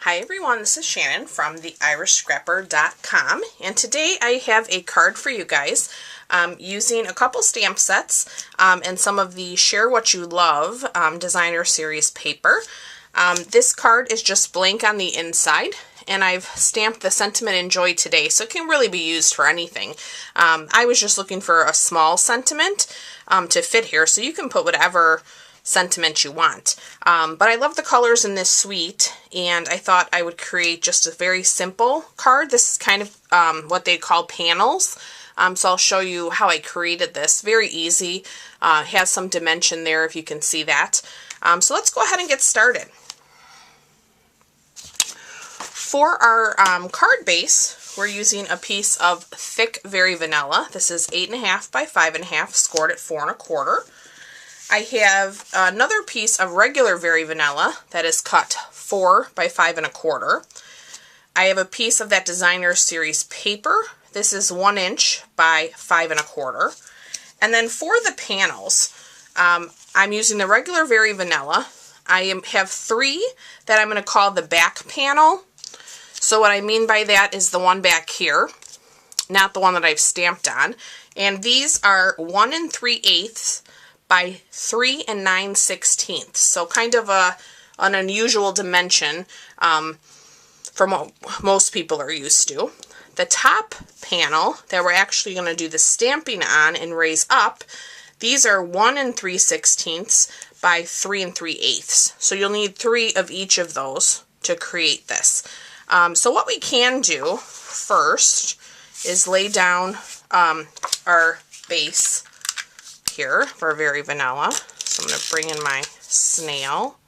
Hi everyone, this is Shannon from theirishscrapper.com, and today I have a card for you guys using a couple stamp sets and some of the Share What You Love designer series paper. This card is just blank on the inside, and I've stamped the sentiment Enjoy Today, so it can really be used for anything. I was just looking for a small sentiment to fit here, so you can put whatever sentiment you want. But I love the colors in this suite, and I thought I would create just a very simple card. This is kind of what they call panels. So I'll show you how I created this. Very easy. Has some dimension there if you can see that. So let's go ahead and get started. For our card base, we're using a piece of thick Very Vanilla. This is 8.5 by 5.5, scored at 4 1/4. I have another piece of regular Very Vanilla that is cut 4 by 5 1/4. I have a piece of that designer series paper. This is 1 inch by 5 1/4. And then for the panels, I'm using the regular Very Vanilla. I have 3 that I'm going to call the back panel. So what I mean by that is the one back here, not the one that I've stamped on. And these are 1 3/8 by 3 9/16. So kind of an unusual dimension from what most people are used to. The top panel that we're actually going to do the stamping on and raise up, these are 1 3/16 by 3 3/8. So you'll need 3 of each of those to create this. So what we can do first is lay down our base here for Very Vanilla. So I'm going to bring in my snail.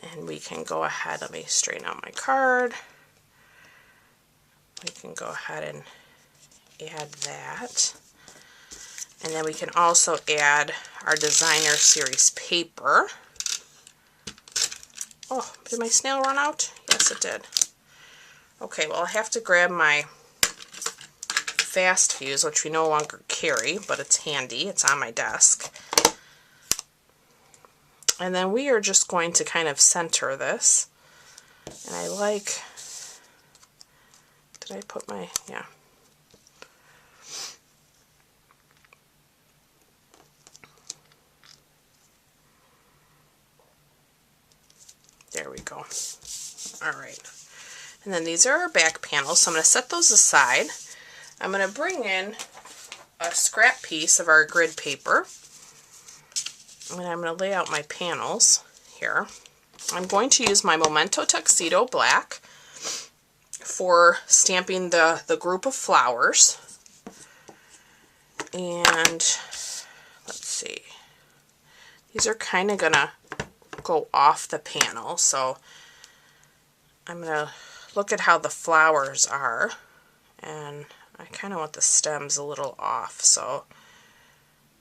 And we can go ahead, let me straighten out my card. We can go ahead and add that. And then we can also add our designer series paper. Oh, did my snail run out? Yes, it did. Okay, well, I have to grab my fast fuse, which we no longer carry, but it's handy. It's on my desk. And then we are just going to kind of center this. And I like, did I put my, yeah. There we go. All right. And then these are our back panels, so I'm going to set those aside. I'm going to bring in a scrap piece of our grid paper, and I'm going to lay out my panels here. I'm going to use my Memento Tuxedo black for stamping the group of flowers. And let's see, these are kind of going to go off the panel, so I'm going to look at how the flowers are, and I kind of want the stems a little off, so,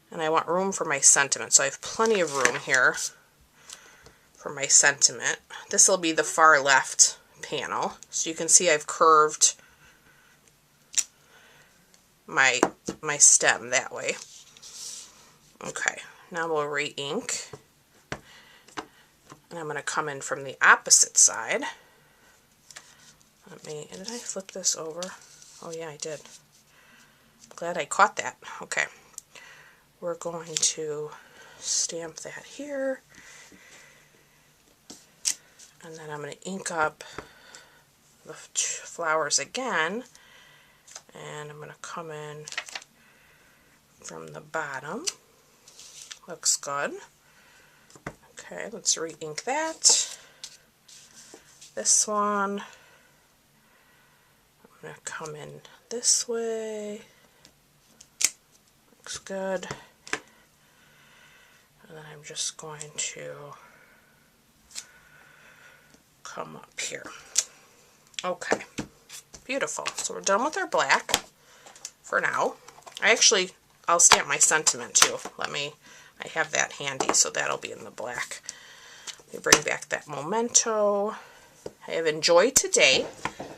and I want room for my sentiment, so I have plenty of room here for my sentiment. This will be the far left panel, so you can see I've curved my stem that way. Okay, now we'll re-ink, and I'm going to come in from the opposite side. Did I flip this over? Oh yeah, I did. Glad I caught that. Okay. We're going to stamp that here. And then I'm going to ink up the flowers again. And I'm going to come in from the bottom. Looks good. Okay, let's re-ink that. This one, I'm going to come in this way. Looks good. And then I'm just going to come up here. Okay, beautiful. So we're done with our black for now. I'll stamp my sentiment too. I have that handy, so that'll be in the black. Let me bring back that Memento. I have Enjoy Today.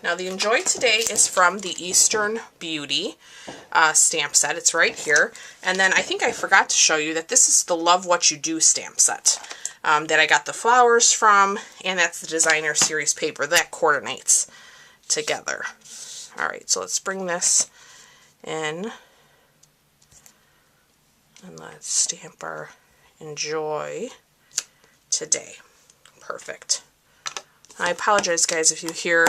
Now the Enjoy Today is from the Eastern Beauty stamp set. It's right here. And then I think I forgot to show you that this is the Love What You Do stamp set that I got the flowers from, and that's the designer series paper that coordinates together. Alright, so let's bring this in and let's stamp our Enjoy Today. Perfect. I apologize, guys, if you hear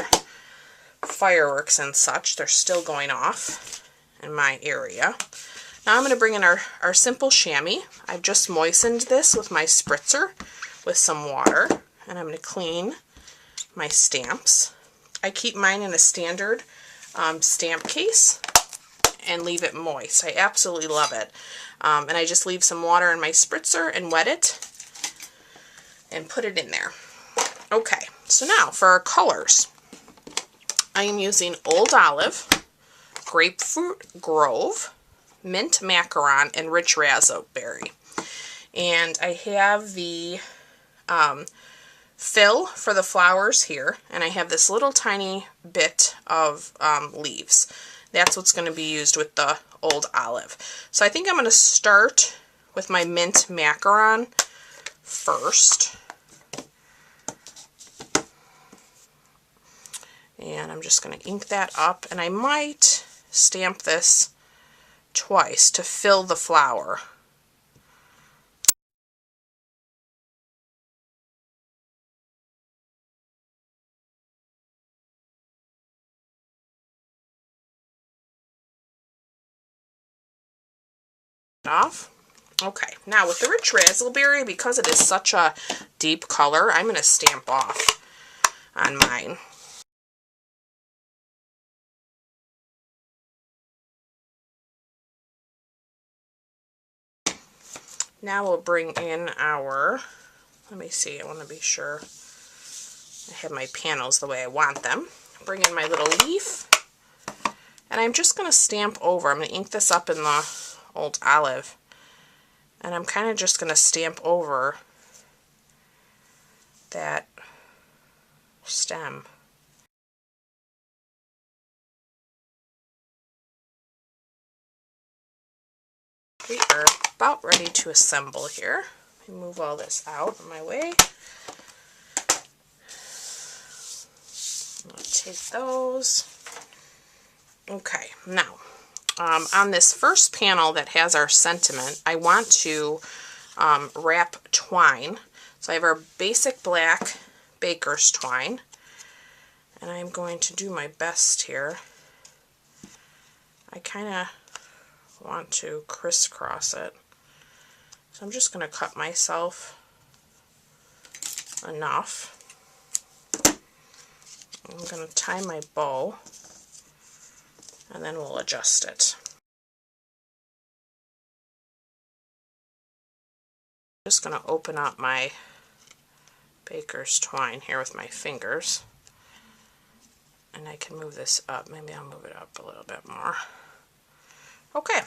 fireworks and such. They're still going off in my area. Now I'm going to bring in our simple chamois. I've just moistened this with my spritzer with some water, and I'm going to clean my stamps. I keep mine in a standard stamp case and leave it moist. I absolutely love it. And I just leave some water in my spritzer and wet it and put it in there. Okay, so now for our colors. I am using Old Olive, Grapefruit Grove, Mint Macaron, and Rich Raspberry. And I have the fill for the flowers here, and I have this little tiny bit of leaves. That's what's going to be used with the Old Olive. So I think I'm going to start with my Mint Macaron first. And I'm just going to ink that up, and I might stamp this twice to fill the flower. Off. Okay, now with the Rich Raspberry, because it is such a deep color, I'm going to stamp off on mine. Now we'll bring in our, let me see, I want to be sure I have my panels the way I want them. Bring in my little leaf, and I'm just going to stamp over. I'm going to ink this up in the Old Olive, and I'm kind of just going to stamp over that stem. We are about ready to assemble here. Let me move all this out of my way. I'll take those. Okay, now on this first panel that has our sentiment, I want to wrap twine. So I have our basic black baker's twine, and I'm going to do my best here. I kind of want to crisscross it, so I'm just going to cut myself enough. I'm going to tie my bow, and then we'll adjust it. Just going to open up my baker's twine here with my fingers, and I can move this up. Maybe I'll move it up a little bit more. Okay,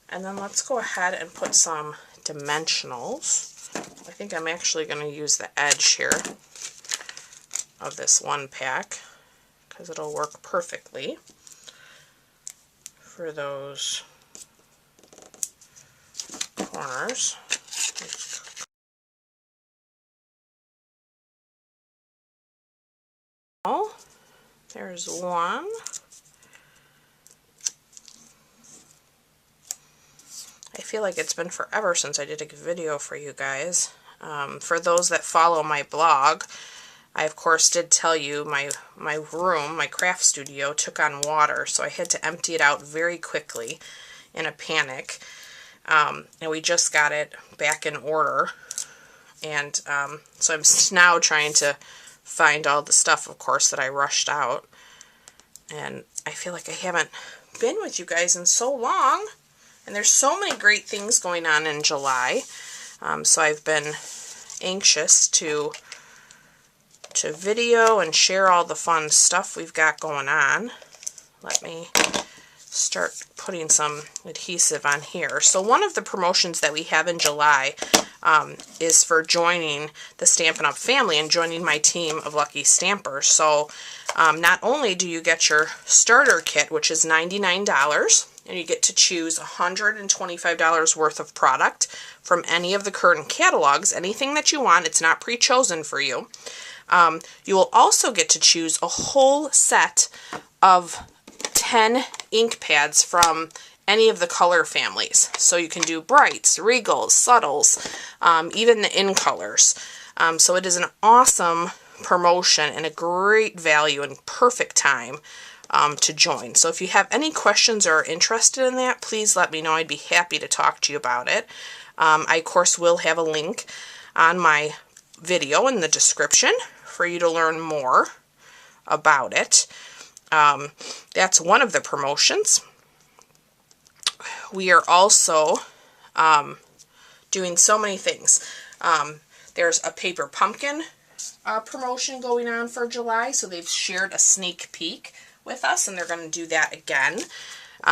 and then let's go ahead and put some dimensionals. I think I'm actually going to use the edge here of this one pack because it'll work perfectly for those corners. Oh, there's one. I feel like it's been forever since I did a video for you guys. For those that follow my blog, I of course did tell you my room, my craft studio, took on water, so I had to empty it out very quickly in a panic. And we just got it back in order, and so I'm now trying to find all the stuff, of course, that I rushed out. And I feel like I haven't been with you guys in so long. And there's so many great things going on in July, so I've been anxious to video and share all the fun stuff we've got going on. Let me start putting some adhesive on here. So one of the promotions that we have in July is for joining the Stampin' Up! Family and joining my team of lucky stampers. So not only do you get your starter kit, which is $99, and you get to choose $125 worth of product from any of the current catalogs, anything that you want. It's not pre-chosen for you. You will also get to choose a whole set of 10 ink pads from any of the color families. So you can do brights, regals, subtles, even the in colors. So it is an awesome promotion and a great value and perfect time to join. So if you have any questions or are interested in that, please let me know. I'd be happy to talk to you about it. I, of course, will have a link on my video in the description for you to learn more about it. That's one of the promotions. We are also doing so many things. There's a paper pumpkin promotion going on for July, so they've shared a sneak peek with us, and they're going to do that again.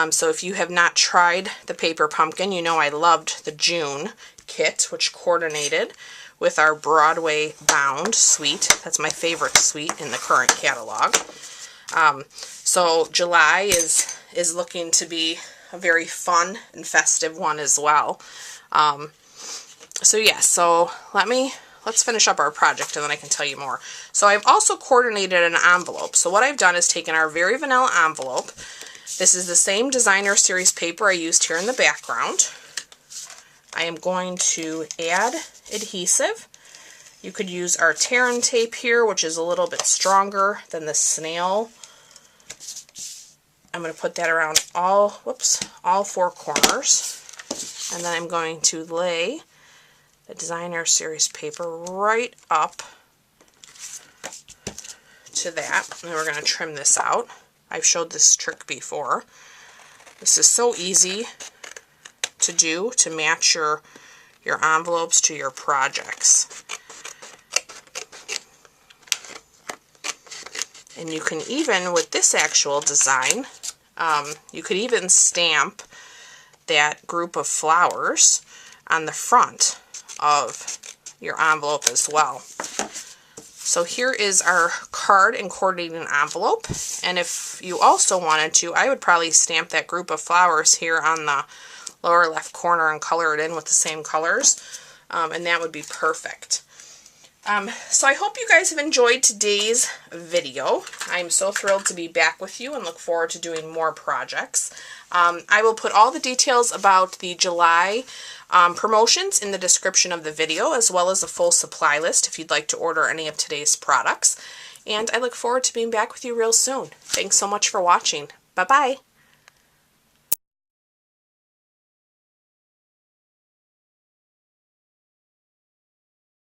So if you have not tried the paper pumpkin, you know I loved the June kit, which coordinated with our Broadway bound suite. That's my favorite suite in the current catalog. So July is looking to be a very fun and festive one as well. So yeah, so let's finish up our project and then I can tell you more. So I've also coordinated an envelope. So what I've done is taken our Very Vanilla envelope. This is the same designer series paper I used here in the background. I am going to add adhesive. You could use our Terran tape here, which is a little bit stronger than the snail. I'm going to put that around all four corners. And then I'm going to lay the designer series paper right up to that. And then we're going to trim this out. I've showed this trick before. This is so easy to do to match your envelopes to your projects. And you can even, with this actual design, you could even stamp that group of flowers on the front of your envelope as well. So here is our card and coordinating envelope, and if you also wanted to, I would probably stamp that group of flowers here on the lower left corner and color it in with the same colors, and that would be perfect. So I hope you guys have enjoyed today's video. I'm so thrilled to be back with you and look forward to doing more projects. I will put all the details about the July promotions in the description of the video, as well as a full supply list if you'd like to order any of today's products. And I look forward to being back with you real soon. Thanks so much for watching. Bye-bye.